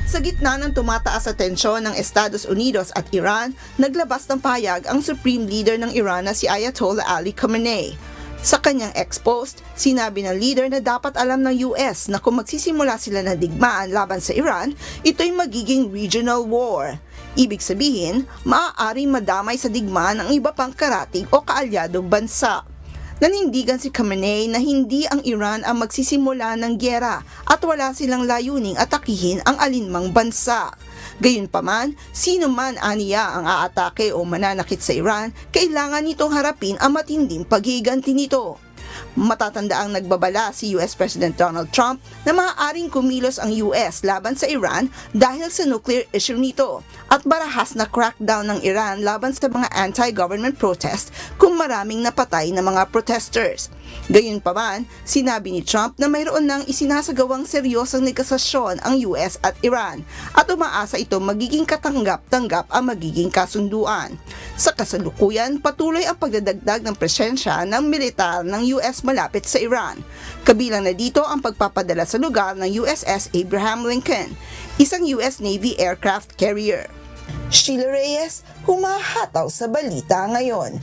Sa gitna ng tumataas sa tensyon ng Estados Unidos at Iran, naglabas ng pahayag ang Supreme Leader ng Iran na si Ayatollah Ali Khamenei. Sa kanyang ex-post, sinabi ng leader na dapat alam ng US na kung magsisimula sila ng digmaan laban sa Iran, ito'y magiging regional war. Ibig sabihin, maaaring madamay sa digmaan ang iba pang karatig o kaalyadong bansa. Nanindigan si Khamenei na hindi ang Iran ang magsisimula ng gyera at wala silang layuning atakihin ang alinmang bansa. Gayunpaman, sino man aniya ang aatake o mananakit sa Iran, kailangan nitong harapin ang matinding paghiganti nito. Matatandaang nagbabala si US President Donald Trump na maaaring kumilos ang US laban sa Iran dahil sa nuclear issue nito at barahas na crackdown ng Iran laban sa mga anti-government protest kung maraming napatay na mga protesters. Gayunpaman, sinabi ni Trump na mayroon nang isinasagawang seryosong negosasyon ang US at Iran at umaasa ito magiging katanggap-tanggap ang magiging kasunduan. Sa kasalukuyan, patuloy ang pagdadagdag ng presensya ng militar ng US malapit sa Iran. Kabilang na dito ang pagpapadala sa lugar ng USS Abraham Lincoln, isang US Navy aircraft carrier. Sheila Reyes, humahataw sa balita ngayon.